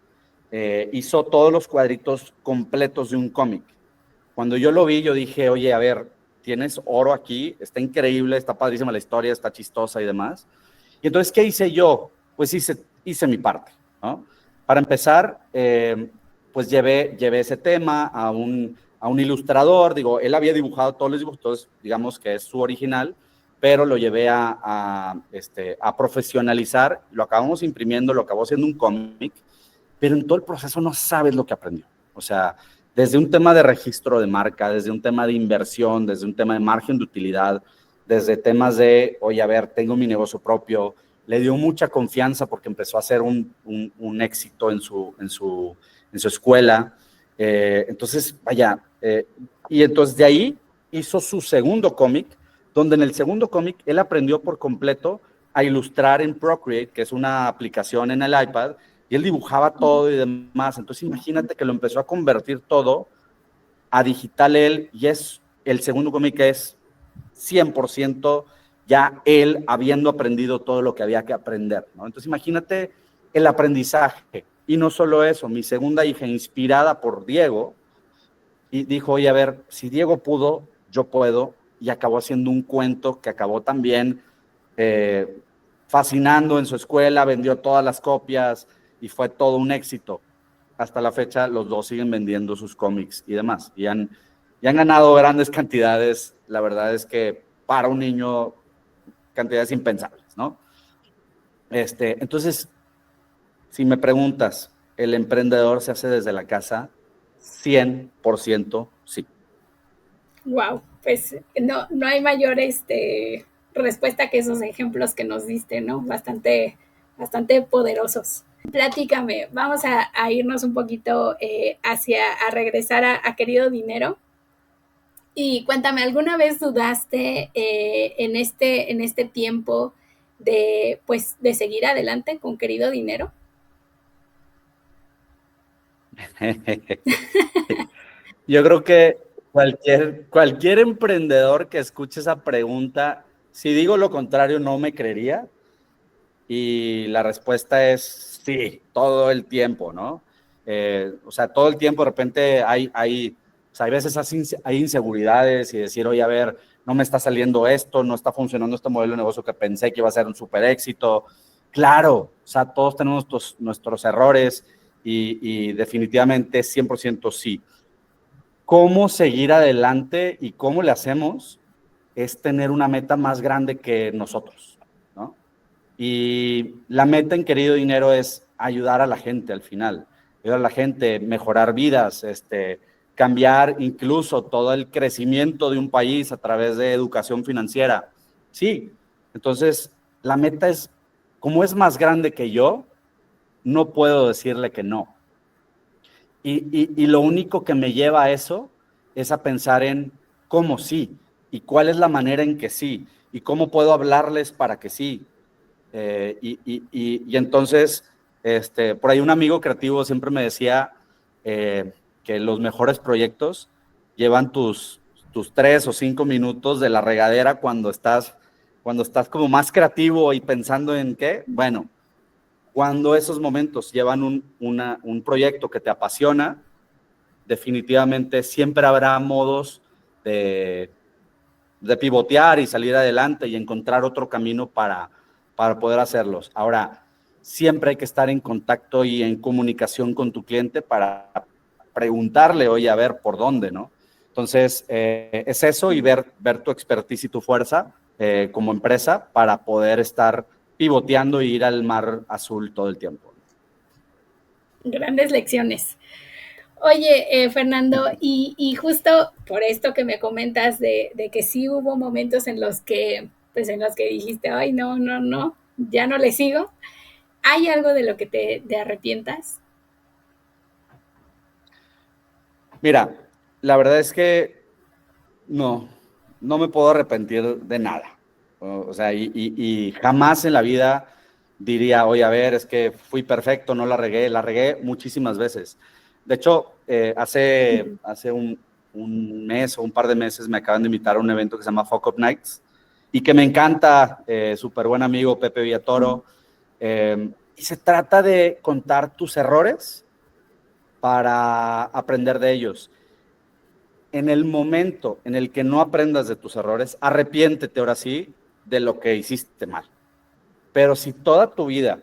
hizo todos los cuadritos completos de un cómic. Cuando yo lo vi, yo dije, oye, a ver, tienes oro aquí, está increíble, está padrísima la historia, está chistosa y demás. Y entonces, ¿qué hice yo? Pues hice mi parte, ¿no? Para empezar, pues llevé ese tema a un ilustrador. Digo, él había dibujado todos los dibujos, entonces digamos que es su original, pero lo llevé a profesionalizar, lo acabamos imprimiendo, lo acabó siendo un cómic, pero en todo el proceso no sabes lo que aprendió. O sea, desde un tema de registro de marca, desde un tema de inversión, desde un tema de margen de utilidad, desde temas de, oye, a ver, tengo mi negocio propio, le dio mucha confianza porque empezó a hacer un éxito en su escuela. Entonces, vaya, y entonces de ahí hizo su segundo cómic, donde en el segundo cómic él aprendió por completo a ilustrar en Procreate, que es una aplicación en el iPad, y él dibujaba todo y demás. Entonces imagínate que lo empezó a convertir todo a digital él, y es el segundo cómic es 100% ya él habiendo aprendido todo lo que había que aprender, ¿no? Entonces imagínate el aprendizaje. Y no solo eso, mi segunda hija, inspirada por Diego, y dijo, oye, a ver, si Diego pudo, yo puedo, y acabó haciendo un cuento que acabó también fascinando en su escuela, vendió todas las copias y fue todo un éxito. Hasta la fecha los dos siguen vendiendo sus cómics y demás, y han ganado grandes cantidades. La verdad es que para un niño, cantidades impensables, ¿no? Entonces, si me preguntas, ¿el emprendedor se hace desde la casa? 100% sí. Wow, pues no hay mayor respuesta que esos ejemplos que nos diste, ¿no? Bastante poderosos. Platícame, vamos a irnos un poquito a regresar a Querido Dinero. Y cuéntame, ¿alguna vez dudaste en este tiempo de seguir adelante con Querido Dinero? Yo creo que cualquier emprendedor que escuche esa pregunta, si digo lo contrario, no me creería. Y la respuesta es Sí, todo el tiempo, ¿no? O sea, todo el tiempo de repente o sea, hay veces hay inseguridades y decir, oye, a ver, no me está saliendo esto, no está funcionando este modelo de negocio que pensé que iba a ser un súper éxito. Claro, o sea, todos tenemos nuestros errores y definitivamente 100% sí. ¿Cómo seguir adelante y cómo le hacemos? Es tener una meta más grande que nosotros, ¿no? Y la meta en Querido Dinero es ayudar a la gente al final, ayudar a la gente, mejorar vidas, cambiar incluso todo el crecimiento de un país a través de educación financiera. Sí, entonces la meta es, como es más grande que yo, no puedo decirle que no. Y lo único que me lleva a eso es a pensar en cómo sí, y cuál es la manera en que sí, y cómo puedo hablarles para que sí. Y entonces, por ahí un amigo creativo siempre me decía que los mejores proyectos llevan tus 3 o 5 minutos de la regadera cuando estás como más creativo y pensando en qué. Bueno, cuando esos momentos llevan un proyecto que te apasiona, definitivamente siempre habrá modos de pivotear y salir adelante y encontrar otro camino para poder hacerlos. Ahora, siempre hay que estar en contacto y en comunicación con tu cliente para preguntarle, oye, a ver, ¿por dónde, no? Entonces, es eso y ver tu expertise y tu fuerza como empresa para poder estar pivoteando e ir al mar azul todo el tiempo. Grandes lecciones. Oye, Fernando, y justo por esto que me comentas de que sí hubo momentos en los que, pues en los que dijiste, ay, no, no, no, ya no le sigo. ¿Hay algo de lo que te arrepientas? Mira, la verdad es que no me puedo arrepentir de nada. O sea, y jamás en la vida diría, oye, a ver, es que fui perfecto, no la regué muchísimas veces. De hecho, hace un mes o un par de meses me acaban de invitar a un evento que se llama Fuck Up Nights y que me encanta, súper buen amigo Pepe Villatoro. Y se trata de contar tus errores para aprender de ellos. En el momento en el que no aprendas de tus errores, arrepiéntete ahora sí de lo que hiciste mal. Pero si toda tu vida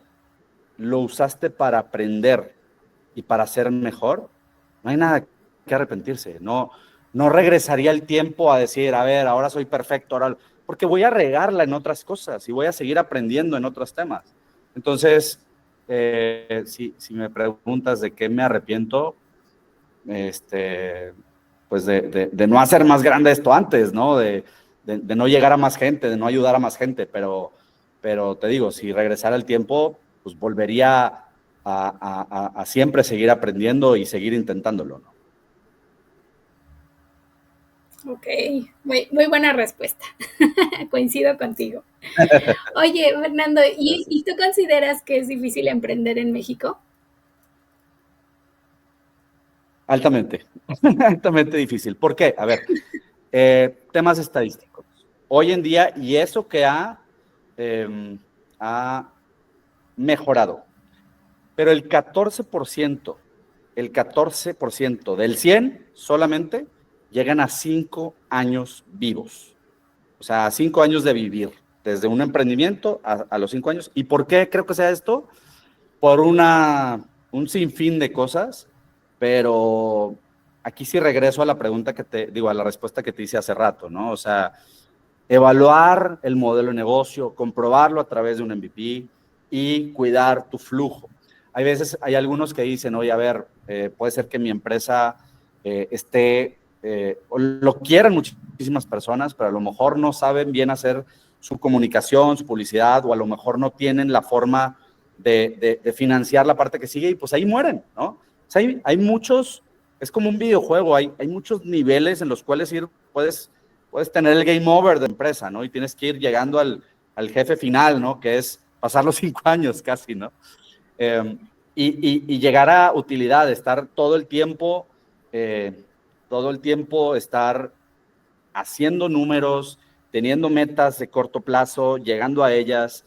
lo usaste para aprender y para ser mejor, no hay nada que arrepentirse. No regresaría el tiempo a decir, a ver, ahora soy perfecto, porque voy a regarla en otras cosas y voy a seguir aprendiendo en otros temas. Entonces, si me preguntas de qué me arrepiento, pues de no hacer más grande esto antes, ¿no? De no llegar a más gente, de no ayudar a más gente, pero te digo, si regresara el tiempo, pues volvería a siempre seguir aprendiendo y seguir intentándolo, ¿no? Ok, muy buena respuesta. Coincido contigo. Oye, Fernando, ¿y tú consideras que es difícil emprender en México? Altamente, altamente difícil. ¿Por qué? A ver, temas estadísticos. Hoy en día, y eso que ha mejorado, pero el 14% del 100 solamente llegan a 5 años vivos. O sea, 5 años de vivir, desde un emprendimiento a los 5 años. ¿Y por qué creo que sea esto? Por un sinfín de cosas, pero aquí sí regreso a la pregunta a la respuesta que te hice hace rato, ¿no? O sea, evaluar el modelo de negocio, comprobarlo a través de un MVP y cuidar tu flujo. Hay algunos que dicen, oye, a ver, puede ser que mi empresa o lo quieran muchísimas personas, pero a lo mejor no saben bien hacer su comunicación, su publicidad, o a lo mejor no tienen la forma de financiar la parte que sigue y pues ahí mueren, ¿no? O sea, hay muchos, es como un videojuego, hay muchos niveles en los cuales puedes tener el game over de empresa, ¿no? Y tienes que ir llegando al jefe final, ¿no? Que es pasar los 5 años casi, ¿no? Y llegar a utilidad, estar todo el tiempo estar haciendo números, teniendo metas de corto plazo, llegando a ellas,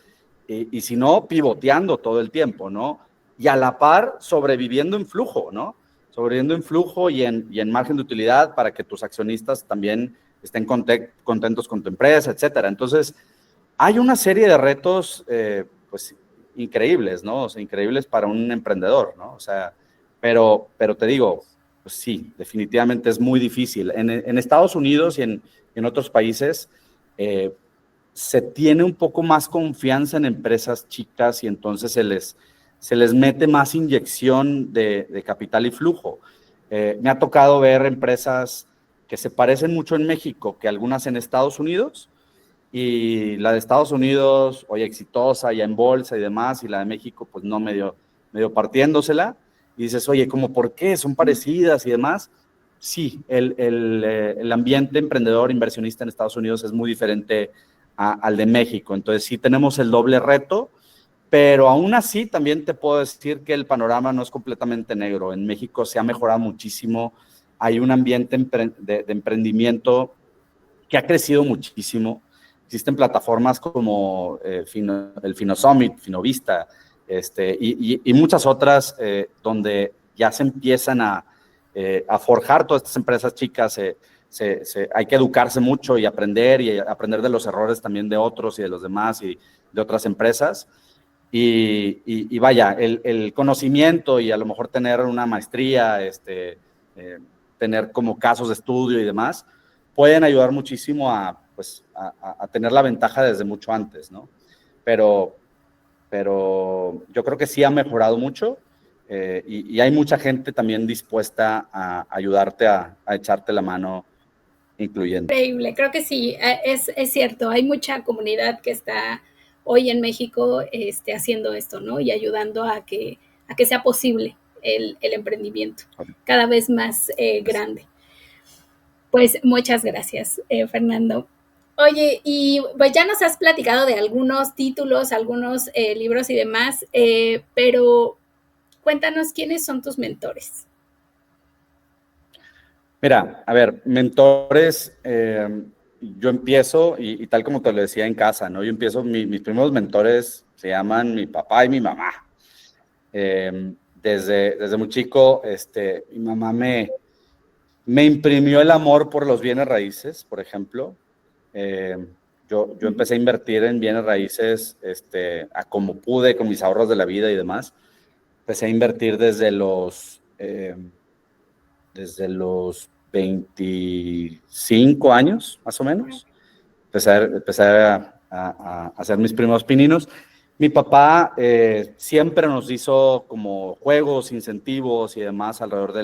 y si no, pivoteando todo el tiempo, ¿no? y a la par sobreviviendo en flujo, ¿no? Sobreviviendo en flujo y en margen de utilidad para que tus accionistas también estén contentos con tu empresa, etcétera. Entonces, hay una serie de retos, pues, increíbles, ¿no? O sea, increíbles para un emprendedor, ¿no? O sea, pero te digo, pues sí, definitivamente es muy difícil. En Estados Unidos y en otros países se tiene un poco más confianza en empresas chicas y entonces se les mete más inyección de capital y flujo. Me ha tocado ver empresas que se parecen mucho en México que algunas en Estados Unidos, y la de Estados Unidos, oye, exitosa, ya en bolsa y demás, y la de México, pues no, medio partiéndosela, y dices, oye, ¿cómo por qué? ¿Son parecidas y demás? Sí, el ambiente emprendedor, inversionista en Estados Unidos es muy diferente al de México, entonces sí tenemos el doble reto, pero aún así también te puedo decir que el panorama no es completamente negro. En México se ha mejorado muchísimo, hay un ambiente de emprendimiento que ha crecido muchísimo. Existen plataformas como el FinoSummit, Finovista, y muchas otras donde ya se empiezan a forjar todas estas empresas chicas. Hay que educarse mucho y aprender de los errores también de otros y de los demás y de otras empresas. Y vaya, el conocimiento y a lo mejor tener una maestría, tener como casos de estudio y demás, pueden ayudar muchísimo a tener la ventaja desde mucho antes, ¿no? Pero yo creo que sí ha mejorado mucho y hay mucha gente también dispuesta a ayudarte a echarte la mano, incluyendo. Increíble, creo que sí, es cierto, hay mucha comunidad que está hoy en México haciendo esto, ¿no? Y ayudando a que sea posible el emprendimiento cada vez más grande. Pues muchas gracias, Fernando. Oye, y pues ya nos has platicado de algunos títulos, algunos libros y demás, pero cuéntanos quiénes son tus mentores. Mira, a ver, mentores, yo empiezo, y tal como te lo decía en casa, ¿no? Yo empiezo, mis primeros mentores se llaman mi papá y mi mamá. Desde muy chico, mi mamá me imprimió el amor por los bienes raíces, por ejemplo. Yo empecé a invertir en bienes raíces a como pude, con mis ahorros de la vida y demás. Empecé a invertir desde los 25 años, más o menos. Empecé a hacer mis primeros pininos. Mi papá siempre nos hizo como juegos, incentivos y demás alrededor de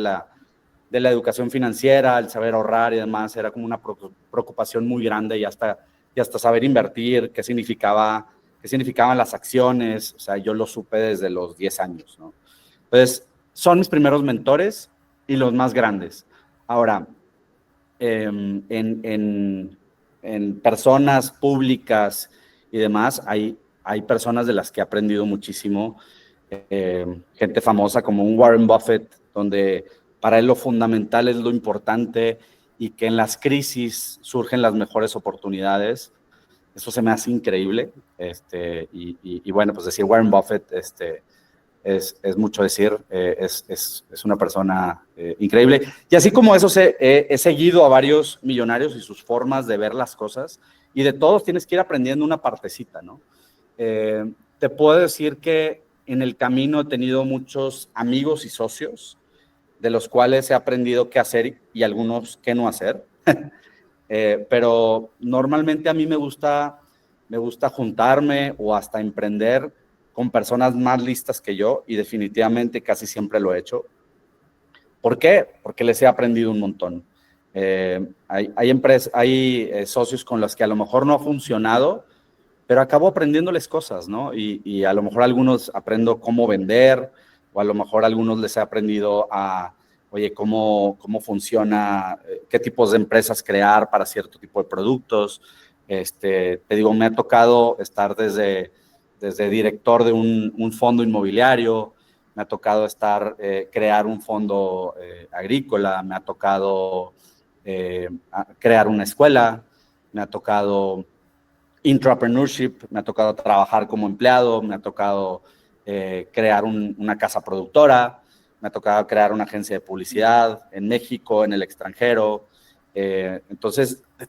la educación financiera, el saber ahorrar y demás. Era como una preocupación muy grande y hasta saber invertir, qué significaban las acciones. O sea, yo lo supe desde los 10 años, ¿no? Entonces, son mis primeros mentores y los más grandes. Ahora, en personas públicas y demás, hay personas de las que he aprendido muchísimo. Gente famosa como un Warren Buffett, donde para él lo fundamental es lo importante y que en las crisis surgen las mejores oportunidades. Eso se me hace increíble. Y bueno, pues decir Warren Buffett es mucho decir, es una persona increíble. Y así como eso, he seguido a varios millonarios y sus formas de ver las cosas, y de todos tienes que ir aprendiendo una partecita, ¿no? Te puedo decir que en el camino he tenido muchos amigos y socios de los cuales he aprendido qué hacer y algunos qué no hacer. Pero normalmente a mí me gusta juntarme o hasta emprender con personas más listas que yo, y definitivamente casi siempre lo he hecho. ¿Por qué? Porque les he aprendido un montón. Hay socios con los que a lo mejor no ha funcionado, pero acabo aprendiéndoles cosas, ¿no? Y a lo mejor algunos aprendo cómo vender, o a lo mejor algunos les he aprendido oye, cómo funciona, qué tipos de empresas crear para cierto tipo de productos. Te digo, me ha tocado estar desde director de un fondo inmobiliario, me ha tocado crear un fondo agrícola, me ha tocado crear una escuela, me ha tocado intrapreneurship, me ha tocado trabajar como empleado, me ha tocado crear una casa productora, me ha tocado crear una agencia de publicidad en México, en el extranjero. Entonces, de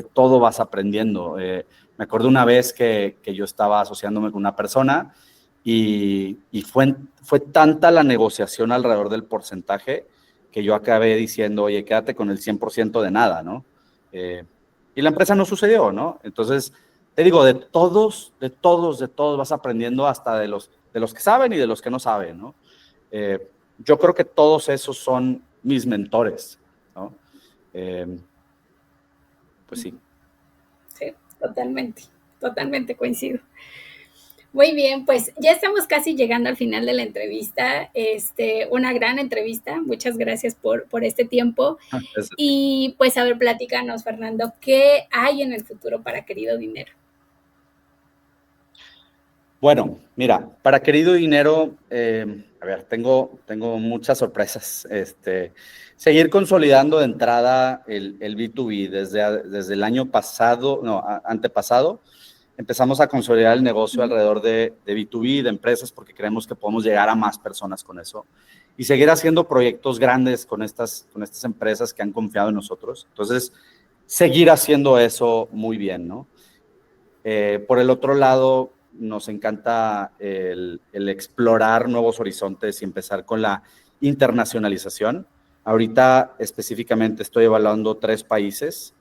todo vas aprendiendo. Me acuerdo una vez que yo estaba asociándome con una persona y fue tanta la negociación alrededor del porcentaje que yo acabé diciendo, oye, quédate con el 100% de nada, ¿no? Y la empresa no sucedió, ¿no? Entonces, te digo, de todos vas aprendiendo, hasta de los que saben y de los que no saben, ¿no? Yo creo que todos esos son mis mentores, ¿no? Pues sí. Sí, totalmente coincido. Muy bien, pues ya estamos casi llegando al final de la entrevista. Una gran entrevista. Muchas gracias por este tiempo. Y pues, a ver, platícanos, Fernando, ¿qué hay en el futuro para Querido Dinero? Bueno, mira, para Querido Dinero, a ver, tengo muchas sorpresas. Seguir consolidando de entrada el B2B desde el año pasado, no, antepasado. Empezamos a consolidar el negocio alrededor de B2B, de empresas, porque creemos que podemos llegar a más personas con eso y seguir haciendo proyectos grandes con estas empresas que han confiado en nosotros. Entonces, seguir haciendo eso muy bien, ¿no? Por el otro lado, nos encanta el explorar nuevos horizontes y empezar con la internacionalización. Ahorita específicamente estoy evaluando 3 países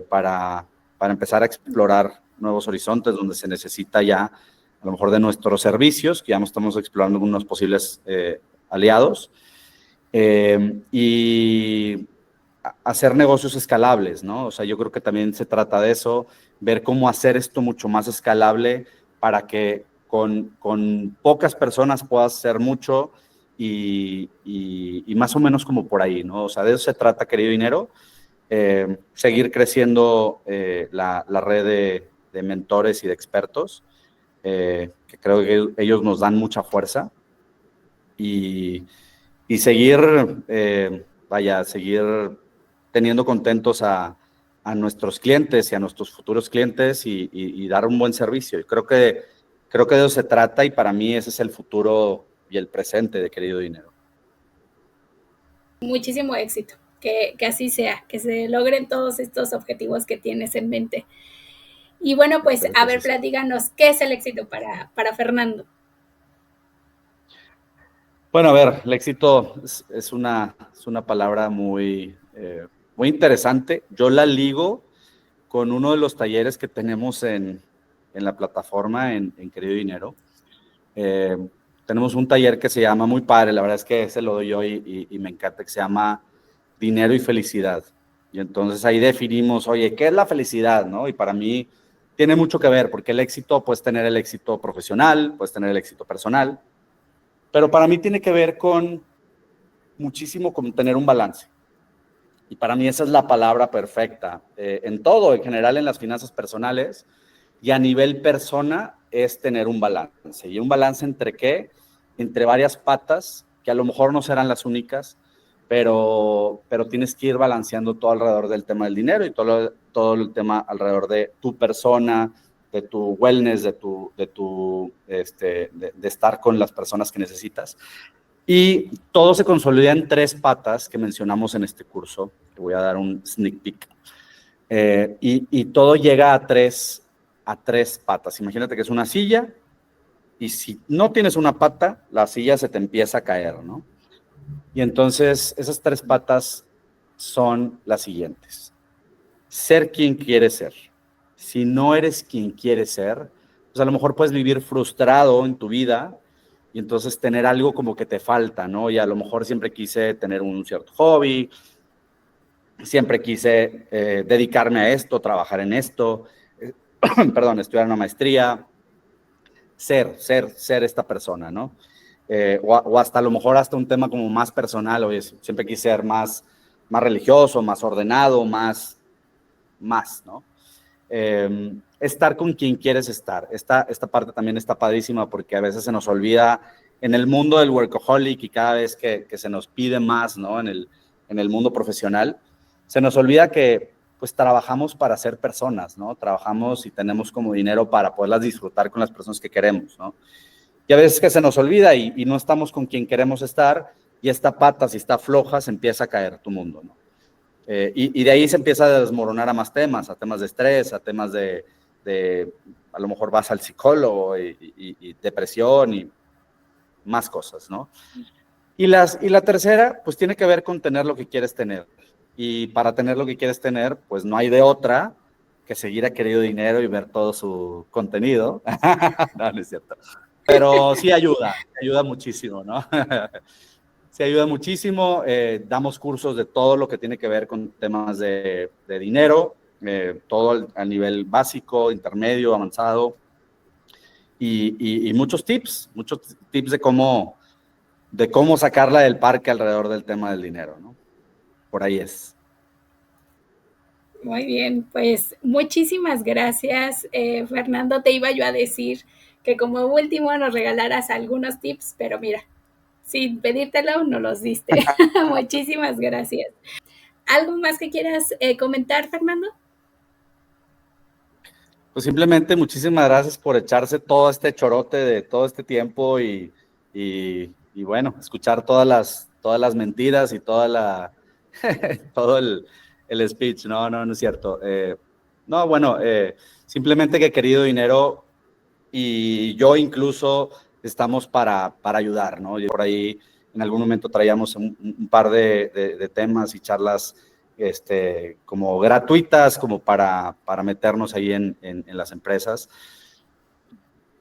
para empezar a explorar nuevos horizontes donde se necesita ya a lo mejor de nuestros servicios, que ya estamos explorando unos posibles aliados, y hacer negocios escalables, ¿no? O sea, yo creo que también se trata de eso, ver cómo hacer esto mucho más escalable para que con pocas personas puedas hacer mucho y más o menos como por ahí, ¿no? O sea, de eso se trata Querido Dinero. Seguir creciendo la red de mentores y de expertos, que creo que ellos nos dan mucha fuerza, y seguir, seguir teniendo contentos a nuestros clientes y a nuestros futuros clientes y dar un buen servicio. Y creo que de eso se trata, y para mí ese es el futuro y el presente de Querido Dinero. Muchísimo éxito, que así sea, que se logren todos estos objetivos que tienes en mente. Y bueno, pues, a ver, platícanos, ¿qué es el éxito para Fernando? Bueno, a ver, el éxito es una palabra muy interesante. Yo la ligo con uno de los talleres que tenemos en la plataforma en Querido Dinero. Tenemos un taller que se llama, muy padre, la verdad es que ese lo doy yo y me encanta, que se llama Dinero y Felicidad. Y entonces ahí definimos, oye, ¿qué es la felicidad, no? Y para mí tiene mucho que ver, porque el éxito, puedes tener el éxito profesional, puedes tener el éxito personal, pero para mí tiene que ver con muchísimo con tener un balance. Y para mí esa es la palabra perfecta. En todo, en general, en las finanzas personales y a nivel persona, es tener un balance. ¿Y un balance entre qué? Entre varias patas, que a lo mejor no serán las únicas, pero tienes que ir balanceando todo alrededor del tema del dinero y todo el tema alrededor de tu persona, de tu wellness, de estar con las personas que necesitas. Y todo se consolida en 3 patas que mencionamos en este curso. Te voy a dar un sneak peek. Y todo llega a tres patas. Imagínate que es una silla y si no tienes una pata, la silla se te empieza a caer, ¿no? Y entonces esas 3 patas son las siguientes. Ser quien quieres ser. Si no eres quien quieres ser, pues a lo mejor puedes vivir frustrado en tu vida y entonces tener algo como que te falta, ¿no? Y a lo mejor siempre quise tener un cierto hobby, siempre quise dedicarme a esto, trabajar en esto, perdón, estudiar una maestría, ser esta persona, ¿no? O hasta a lo mejor hasta un tema como más personal, oye, siempre quise ser más religioso, más ordenado, más, ¿no? Estar con quien quieres estar. Esta parte también está padrísima porque a veces se nos olvida en el mundo del workaholic y cada vez que se nos pide más, ¿no? En el mundo profesional, se nos olvida que pues trabajamos para ser personas, ¿no? Trabajamos y tenemos como dinero para poderlas disfrutar con las personas que queremos, ¿no? Y a veces que se nos olvida y no estamos con quien queremos estar, y esta pata, si está floja, se empieza a caer tu mundo, ¿no? Y de ahí se empieza a desmoronar a más temas, a temas de estrés, a temas de a lo mejor vas al psicólogo y depresión y más cosas, ¿no? Y la tercera, pues tiene que ver con tener lo que quieres tener. Y para tener lo que quieres tener, pues no hay de otra que seguir a Querido Dinero y ver todo su contenido. No es cierto. Pero sí ayuda muchísimo, ¿no? Sí ayuda muchísimo. Damos cursos de todo lo que tiene que ver con temas de dinero, todo a nivel básico, intermedio, avanzado. Y muchos tips de cómo sacarla del parque alrededor del tema del dinero, ¿no? Por ahí es. Muy bien, pues muchísimas gracias, Fernando. Te iba yo a decir que como último nos regalaras algunos tips, pero mira, sin pedírtelo, no los diste. Muchísimas gracias. ¿Algo más que quieras comentar, Fernando? Pues simplemente muchísimas gracias por echarse todo este chorote de todo este tiempo y bueno, escuchar todas las mentiras y todo el speech. No es cierto. No, bueno, simplemente que Querido Dinero y yo incluso estamos para ayudar, ¿no? Y por ahí en algún momento traíamos un par de temas y charlas como gratuitas, como para meternos ahí en las empresas.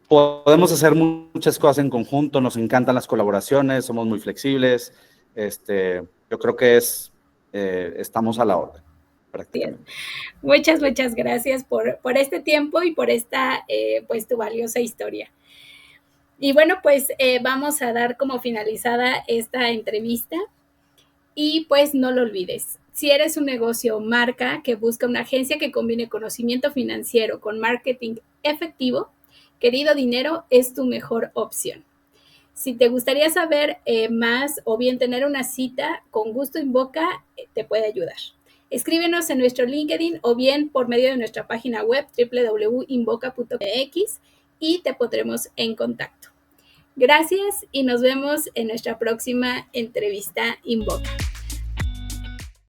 Podemos hacer muchas cosas en conjunto, nos encantan las colaboraciones, somos muy flexibles. Yo creo que estamos a la orden, prácticamente. Muchas gracias por este tiempo y por esta, pues, tu valiosa historia. Y bueno, pues vamos a dar como finalizada esta entrevista y pues no lo olvides. Si eres un negocio o marca que busca una agencia que combine conocimiento financiero con marketing efectivo, Querido Dinero es tu mejor opción. Si te gustaría saber más o bien tener una cita, con gusto Invoca te puede ayudar. Escríbenos en nuestro LinkedIn o bien por medio de nuestra página web www.invoca.mx y te pondremos en contacto. Gracias y nos vemos en nuestra próxima entrevista Invoca.